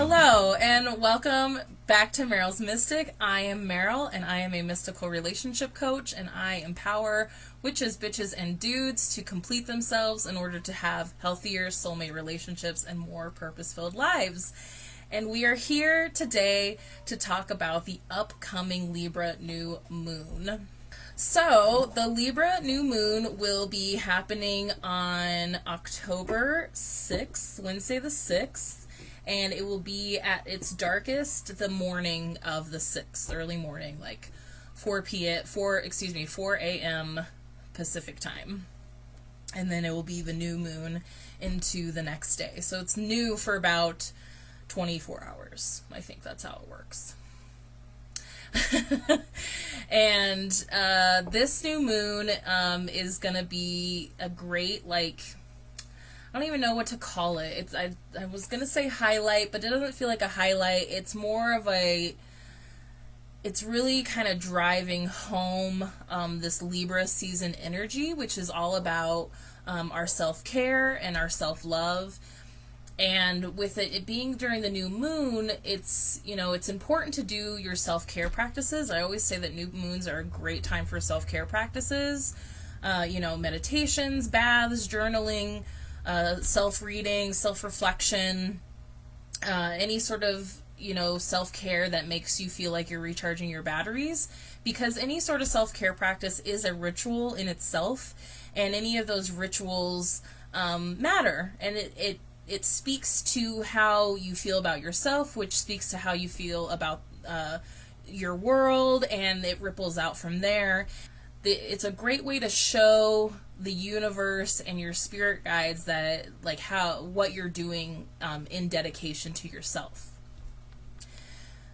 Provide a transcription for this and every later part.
Hello, and welcome back to Meryl's Mystic. I am Meryl, and I am a mystical relationship coach, and I empower witches, bitches, and dudes to complete themselves in order to have healthier soulmate relationships and more purpose-filled lives. And we are here today to talk about the upcoming Libra New Moon. So, the Libra New Moon will be happening on October 6th, Wednesday the 6th. And it will be at its darkest the morning of the 6th, early morning, like 4 a.m. Pacific time. And then it will be the new moon into the next day. So it's new for about 24 hours. I think that's how it works. And this new moon is going to be a great, I don't even know what to call it. I was going to say highlight, but it doesn't feel like a highlight. It's more of it's really kind of driving home this Libra season energy, which is all about our self-care and our self-love. And with it being during the new moon, it's important to do your self-care practices. I always say that new moons are a great time for self-care practices. Meditations, baths, journaling, self-reading, self-reflection, any sort of, self-care that makes you feel like you're recharging your batteries, because any sort of self-care practice is a ritual in itself, and any of those rituals matter, and it speaks to how you feel about yourself, which speaks to how you feel about your world, and it ripples out from there. It's a great way to show the universe and your spirit guides that what you're doing in dedication to yourself.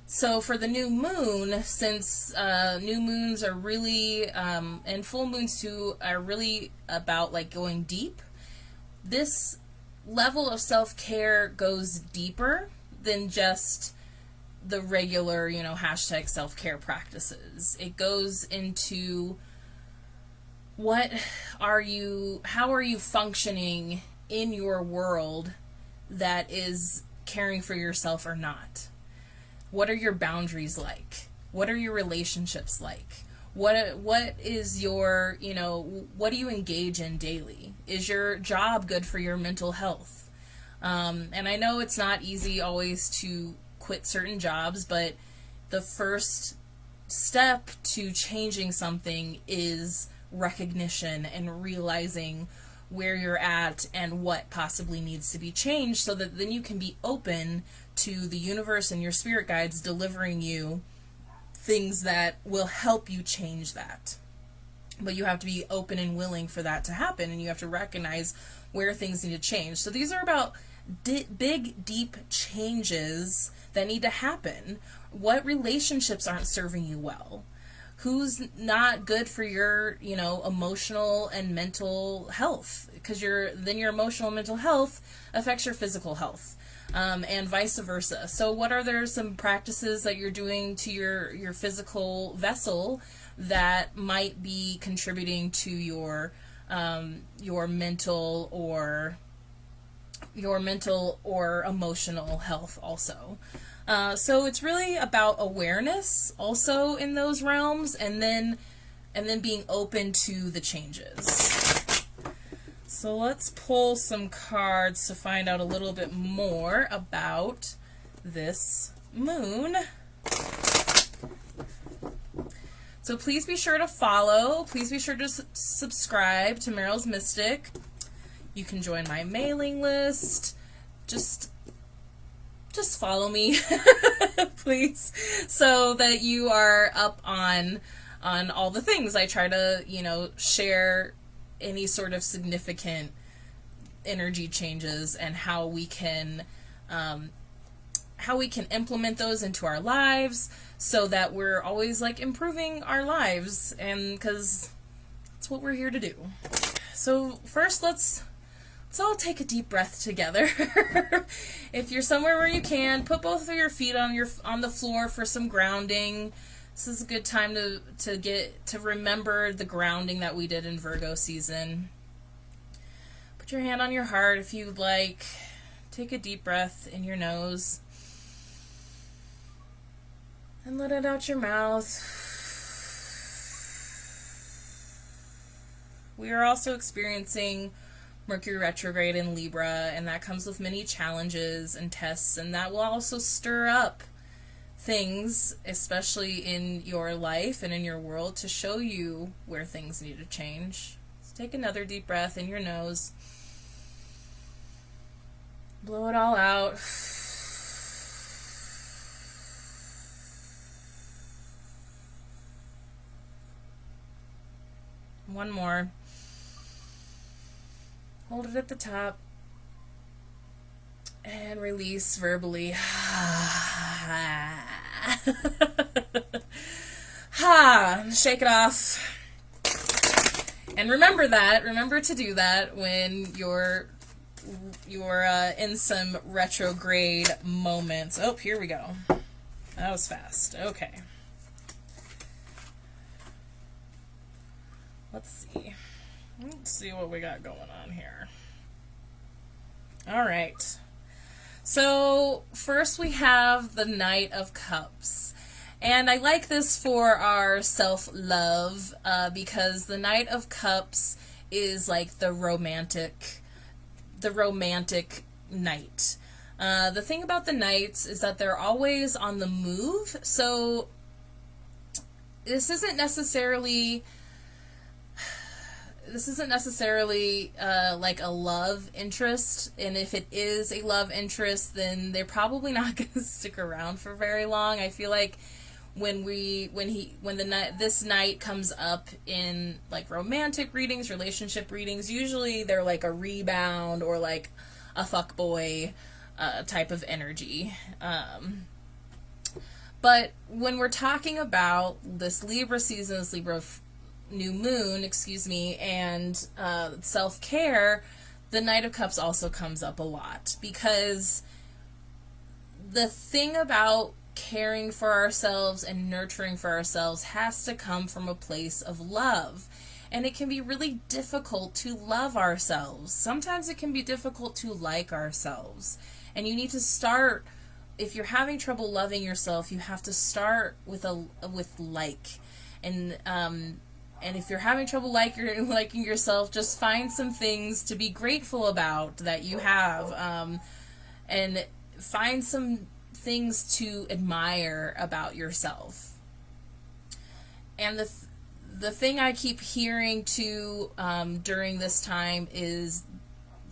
So for the new moon, since new moons are really and full moons too are really about going deep, this level of self-care goes deeper than just the regular hashtag self-care practices. It goes into how are you functioning in your world that is caring for yourself or not? What are your boundaries like? What are your relationships like? What is your, what do you engage in daily? Is your job good for your mental health? And I know it's not easy always to quit certain jobs, but the first step to changing something is recognition and realizing where you're at and what possibly needs to be changed, so that then you can be open to the universe and your spirit guides delivering you things that will help you change that. But you have to be open and willing for that to happen, and you have to recognize where things need to change. So these are about big, deep changes that need to happen. What relationships aren't serving you well? Who's not good for your, emotional and mental health? Because your emotional and mental health affects your physical health, and vice versa. So what are there some practices that you're doing to your physical vessel that might be contributing to your mental or emotional health also? So it's really about awareness also in those realms, and then being open to the changes. So let's pull some cards to find out a little bit more about this moon. So please be sure to follow. Please be sure to subscribe to Meryl's Mystic. You can join my mailing list. Just follow me, please, so that you are up on all the things. I try to, share any sort of significant energy changes and how we can implement those into our lives, so that we're always improving our lives, and because that's what we're here to do. So first, let's all take a deep breath together. If you're somewhere where you can, put both of your feet on the floor for some grounding. This is a good time to remember the grounding that we did in Virgo season. Put your hand on your heart if you'd like. Take a deep breath in your nose. And let it out your mouth. We are also experiencing Mercury retrograde in Libra, and that comes with many challenges and tests, and that will also stir up things, especially in your life and in your world, to show you where things need to change. So take another deep breath in your nose. Blow it all out. One more. Hold it at the top. And release verbally. Shake it off. And remember to do that when you're in some retrograde moments. Oh, here we go. That was fast. Okay. Let's see what we got going on here. All right. So first we have the Knight of Cups. And I like this for our self-love because the Knight of Cups is like the romantic knight. The thing about the knights is that they're always on the move. So this isn't necessarily like a love interest, and if it is a love interest, then they're probably not going to stick around for very long. I feel like when this knight comes up in like romantic readings, relationship readings, usually they're like a rebound or like a fuckboy type of energy. But when we're talking about this Libra season, this Libra New Moon, and self-care, the Knight of Cups also comes up a lot, because the thing about caring for ourselves and nurturing for ourselves has to come from a place of love. And it can be really difficult to love ourselves. Sometimes it can be difficult to like ourselves. And you need to start, if you're having trouble loving yourself, you have to start with like. And if you're having trouble liking yourself, just find some things to be grateful about that you have, and find some things to admire about yourself. And the thing I keep hearing too during this time is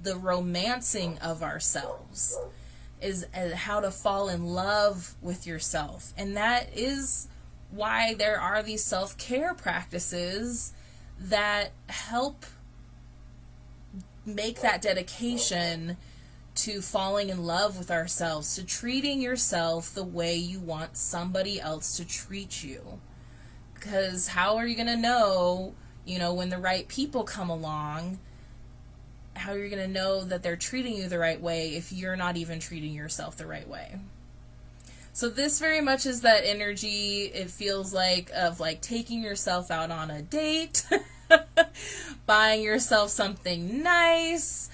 the romancing of ourselves, is how to fall in love with yourself. And that is why there are these self-care practices that help make that dedication to falling in love with ourselves, to treating yourself the way you want somebody else to treat you. Because how are you going to know, when the right people come along, how are you going to know that they're treating you the right way if you're not even treating yourself the right way? So this very much is that energy, it feels like, of like taking yourself out on a date, buying yourself something nice.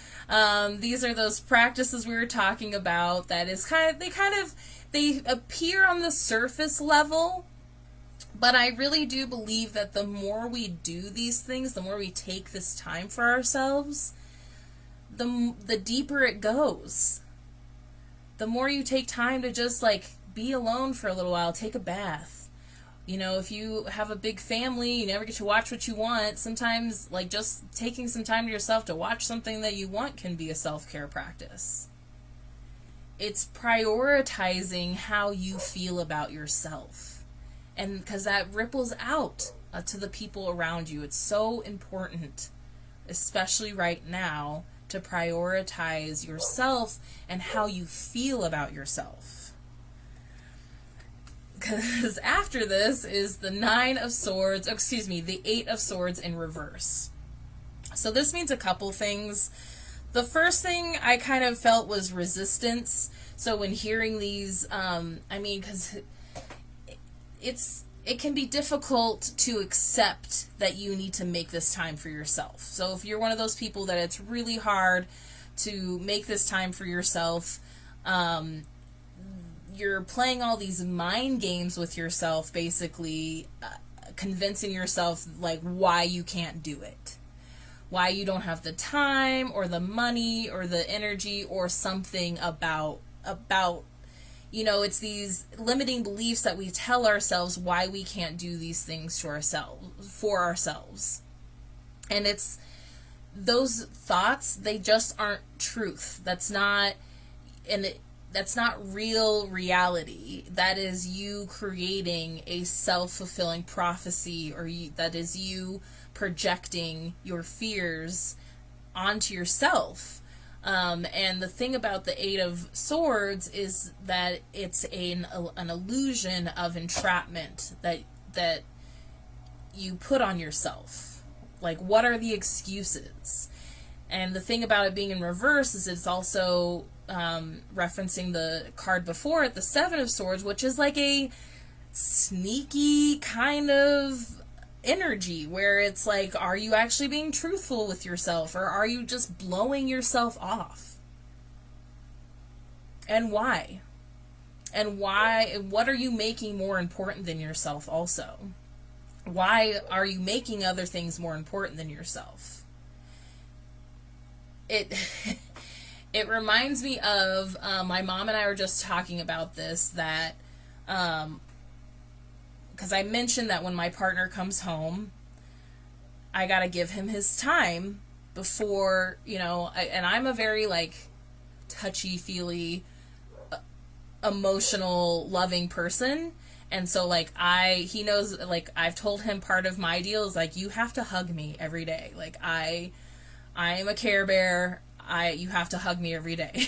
These are those practices we were talking about that is they appear on the surface level, but I really do believe that the more we do these things, the more we take this time for ourselves, the deeper it goes. The more you take time to just like be alone for a little while, take a bath. If you have a big family, you never get to watch what you want. Sometimes, like, just taking some time to yourself to watch something that you want can be a self-care practice. It's prioritizing how you feel about yourself. And because that ripples out to the people around you. It's so important, especially right now, to prioritize yourself and how you feel about yourself. Because after this is the the 8 of Swords in reverse. So this means a couple things. The first thing I kind of felt was resistance. So when hearing these, because it can be difficult to accept that you need to make this time for yourself. So if you're one of those people that it's really you're playing all these mind games with yourself, basically, convincing yourself like why you can't do it, why you don't have the time or the money or the energy or something about it's these limiting beliefs that we tell ourselves why we can't do these things to ourselves, for ourselves. And it's those thoughts, they just aren't truth. That's not real reality. That is you creating a self-fulfilling prophecy, or that is you projecting your fears onto yourself. And the thing about the Eight of Swords is that it's an illusion of entrapment that you put on yourself. Like, what are the excuses? And the thing about it being in reverse is it's also referencing the card before it, the Seven of Swords, which is like a sneaky kind of energy where it's like, are you actually being truthful with yourself, or are you just blowing yourself off? And why? And what are you making more important than yourself also? Why are you making other things more important than yourself? It reminds me of my mom and I were just talking about this, that because I mentioned that when my partner comes home, I gotta give him his time before, and I'm a very, like, touchy-feely, emotional, loving person. And so, like, he knows, like, I've told him part of my deal is, like, you have to hug me every day. Like, I am a Care Bear. You have to hug me every day.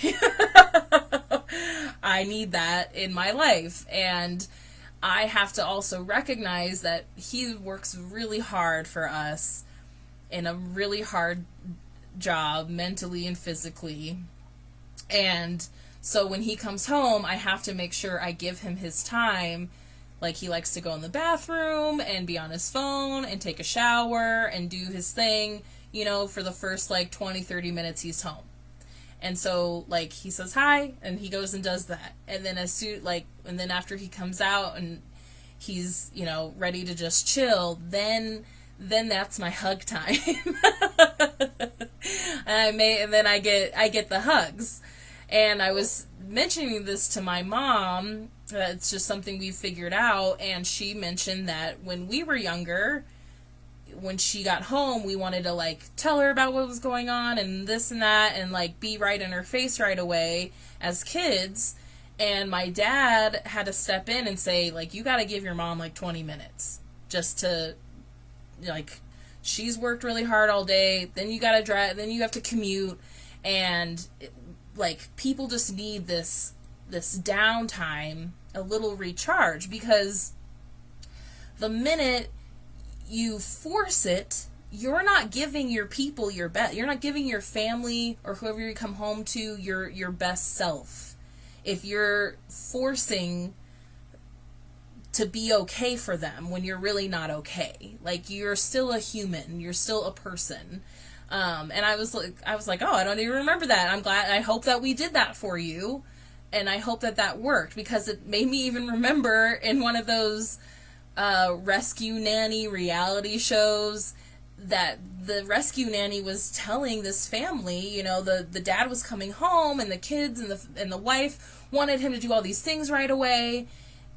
I need that in my life. And I have to also recognize that he works really hard for us in a really hard job, mentally and physically. And so when he comes home, I have to make sure I give him his time. Like, he likes to go in the bathroom and be on his phone and take a shower and do his thing, for the first, like, 20, 30 minutes he's home. And so, like, he says hi, and he goes and does that. And then and then after he comes out and he's, ready to just chill, then that's my hug time. and then I get the hugs. And I was mentioning this to my mom, it's just something we figured out, and she mentioned that when we were younger, when she got home, we wanted to, like, tell her about what was going on and this and that, and, like, be right in her face right away as kids. And my dad had to step in and say, like, you gotta give your mom, like, 20 minutes just to, like, she's worked really hard all day, then you gotta drive, then you have to commute, and like, people just need this downtime, a little recharge, because the minute you force it, you're not giving your people your best. You're not giving your family or whoever you come home to your best self. If you're forcing to be okay for them when you're really not okay. Like, you're still a human. You're still a person. And I was like, oh, I don't even remember that. I'm glad. I hope that we did that for you. And I hope that worked, because it made me even remember in one of those rescue nanny reality shows that the rescue nanny was telling this family, the dad was coming home and the kids and the wife wanted him to do all these things right away,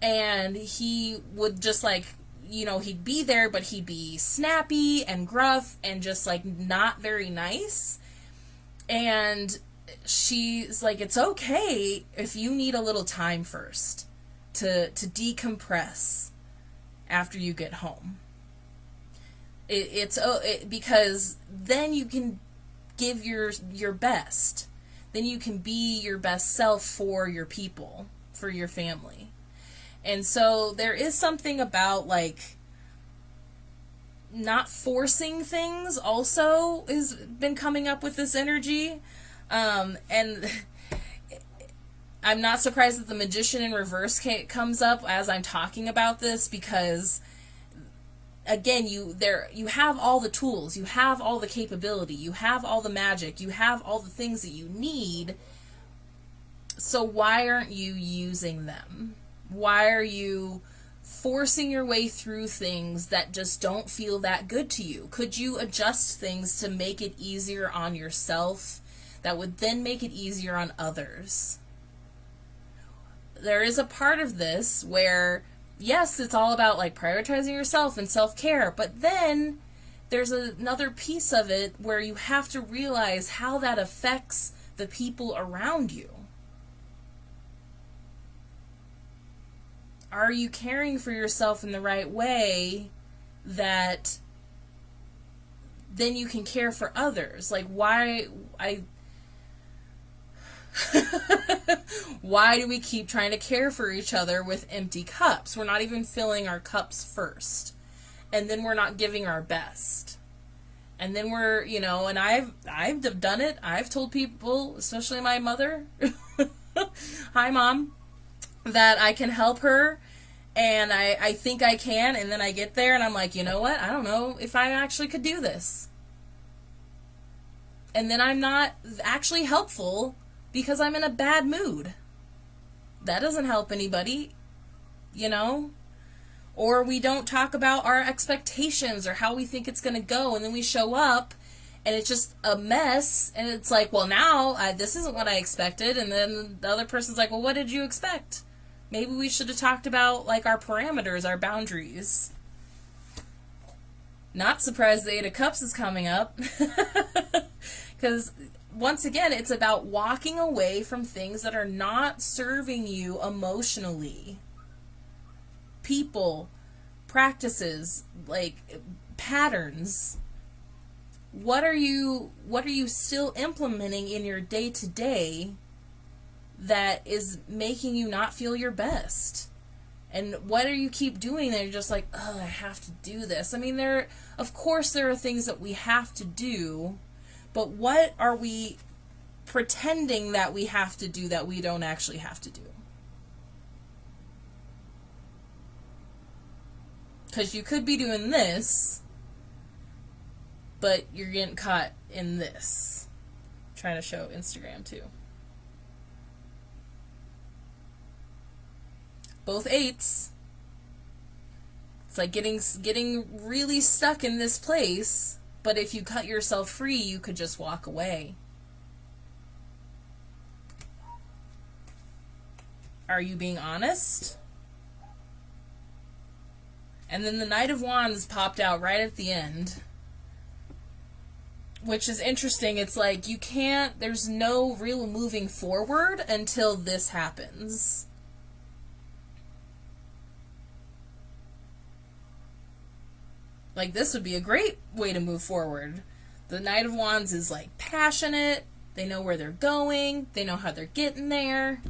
and he would just, like, he'd be there, but he'd be snappy and gruff and just, like, not very nice. And she's like, it's okay if you need a little time first to decompress after you get home. Because then you can give your best. Then you can be your best self for your people, for your family. And so there is something about, like, not forcing things also has been coming up with this energy. And I'm not surprised that the Magician in reverse comes up as I'm talking about this, because, again, you have all the tools, you have all the capability, you have all the magic, you have all the things that you need, So why aren't you using them? Why are you forcing your way through things that just don't feel that good to you? Could you adjust things to make it easier on yourself that would then make it easier on others? There is a part of this where, yes, it's all about like prioritizing yourself and self-care, but then there's another piece of it where you have to realize how that affects the people around you. Are you caring for yourself in the right way that then you can care for others? Like, why do we keep trying to care for each other with empty cups? We're not even filling our cups first. And then we're not giving our best. And then we're, you know, and I've done it. I've told people, especially my mother, hi Mom, that I can help her, and I think I can, and then I get there and I'm like, you know what, I don't know if I actually could do this. And then I'm not actually helpful because I'm in a bad mood. That doesn't help anybody, you know? Or we don't talk about our expectations or how we think it's going to go, and then we show up and it's just a mess, and it's like, well, now this isn't what I expected. And then the other person's like, well, what did you expect? Maybe we should have talked about like our parameters, our boundaries. Not surprised the Eight of Cups is coming up. Because once again, it's about walking away from things that are not serving you emotionally. People, practices, like patterns. What are you still implementing in your day-to-day that is making you not feel your best? And what do you keep doing that you're just like, oh, I have to do this? I mean, of course there are things that we have to do, but what are we pretending that we have to do that we don't actually have to do? Because you could be doing this, but you're getting caught in this. I'm trying to show Instagram too. Both eights. It's like getting really stuck in this place, but if you cut yourself free, you could just walk away. Are you being honest? And then the Knight of Wands popped out right at the end, which is interesting. It's like there's no real moving forward until this happens. Like, this would be a great way to move forward. The Knight of Wands is like passionate. They know where they're going. They know how they're getting there.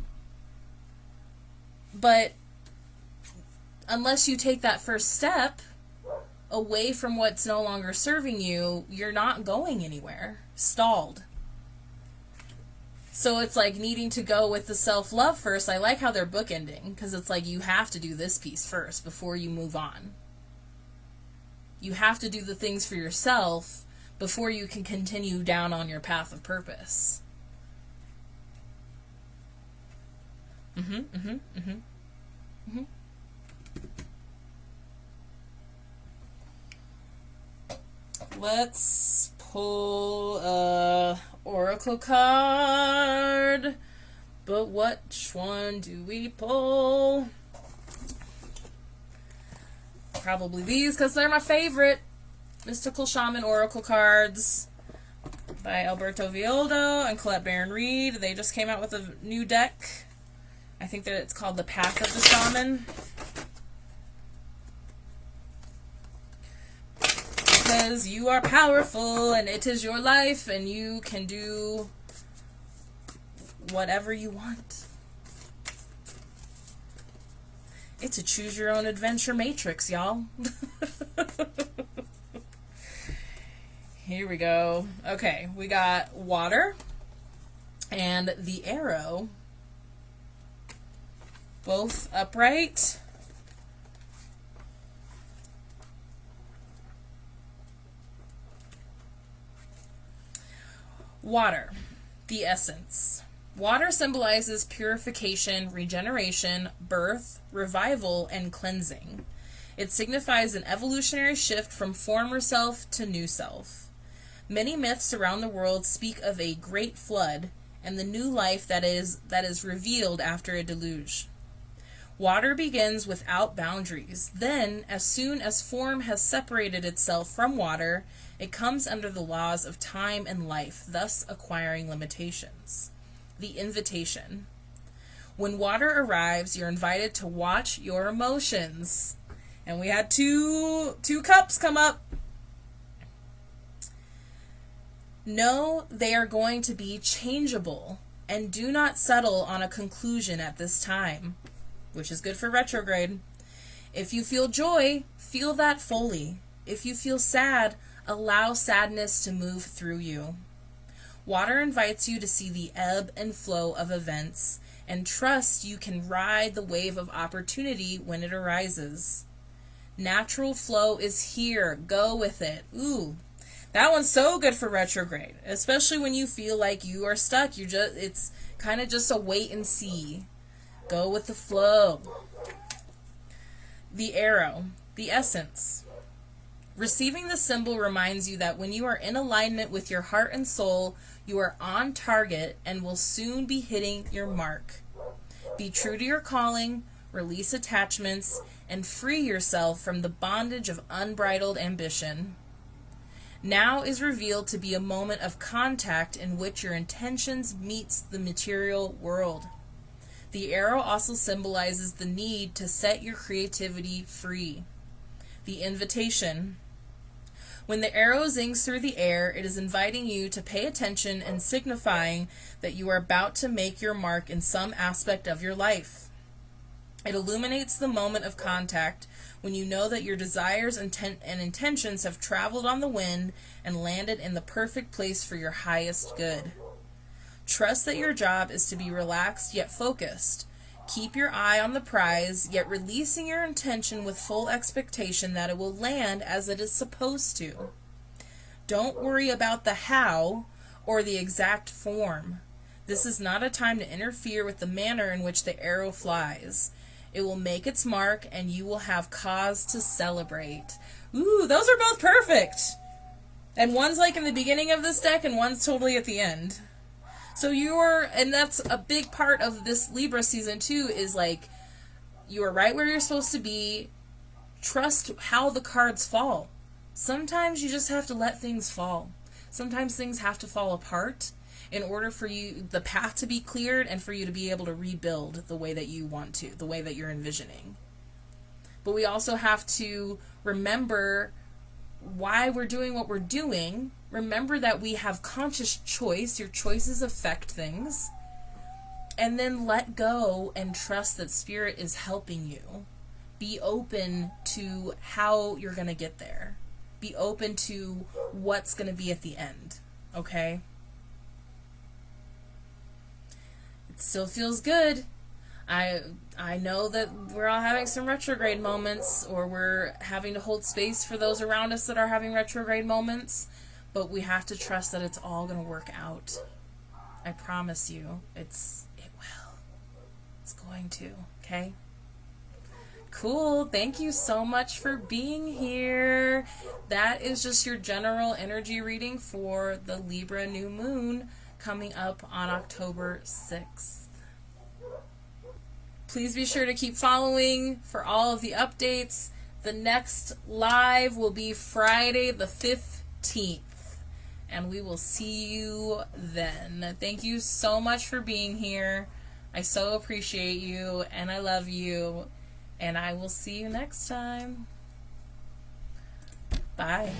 But unless you take that first step away from what's no longer serving you, you're not going anywhere. Stalled. So it's like needing to go with the self-love first. I like how they're bookending, because it's like you have to do this piece first before you move on. You have to do the things for yourself before you can continue down on your path of purpose. Let's pull a oracle card. But which one do we pull? Probably these, because they're my favorite. Mystical Shaman Oracle cards by Alberto Villoldo and Collette Baron-Reid. They just came out with a new deck. I think that it's called the Path of the Shaman. Because you are powerful and it is your life and you can do whatever you want. It's a choose your own adventure matrix, y'all. Here we go. Okay, we got water and the arrow. Both upright. Water, the essence. Water symbolizes purification, regeneration, birth, revival, and cleansing. It signifies an evolutionary shift from former self to new self. Many myths around the world speak of a great flood and the new life that is revealed after a deluge. Water begins without boundaries. Then, as soon as form has separated itself from water, it comes under the laws of time and life, thus acquiring limitations. The invitation. When water arrives, you're invited to watch your emotions. And we had two cups come up. Know they are going to be changeable, and do not settle on a conclusion at this time, which is good for retrograde. If you feel joy, feel that fully. If you feel sad, allow sadness to move through you. Water invites you to see the ebb and flow of events, and trust you can ride the wave of opportunity when it arises. Natural flow is here. Go with it. Ooh, that one's so good for retrograde, especially when you feel like you are stuck. It's kind of just a wait and see. Go with the flow. The arrow, the essence. Receiving the symbol reminds you that when you are in alignment with your heart and soul, you are on target and will soon be hitting your mark. Be true to your calling, release attachments, and free yourself from the bondage of unbridled ambition. Now is revealed to be a moment of contact in which your intentions meets the material world. The arrow also symbolizes the need to set your creativity free. The invitation. When the arrow zings through the air, it is inviting you to pay attention and signifying that you are about to make your mark in some aspect of your life. It illuminates the moment of contact when you know that your desires and intentions have traveled on the wind and landed in the perfect place for your highest good. Trust that your job is to be relaxed yet focused. Keep your eye on the prize, yet releasing your intention with full expectation that it will land as it is supposed to. Don't worry about the how or the exact form. This is not a time to interfere with the manner in which the arrow flies. It will make its mark, and you will have cause to celebrate. Ooh, those are both perfect! And one's like in the beginning of this deck, and one's totally at the end. So and that's a big part of this Libra season too, is like, you are right where you're supposed to be. Trust how the cards fall. Sometimes you just have to let things fall. Sometimes things have to fall apart in order for the path to be cleared and for you to be able to rebuild the way that you want to, the way that you're envisioning. But we also have to remember why we're doing what we're doing. Remember that we have conscious choice. Your choices affect things. And then let go and trust that Spirit is helping you. Be open to how you're going to get there. Be open to what's going to be at the end. Okay? It still feels good. I know that we're all having some retrograde moments, or we're having to hold space for those around us that are having retrograde moments, but we have to trust that it's all going to work out. I promise you, it will. It's going to, okay? Cool. Thank you so much for being here. That is just your general energy reading for the Libra New Moon coming up on October 6th. Please be sure to keep following for all of the updates. The next live will be Friday the 15th. And we will see you then. Thank you so much for being here. I so appreciate you, and I love you. And I will see you next time. Bye.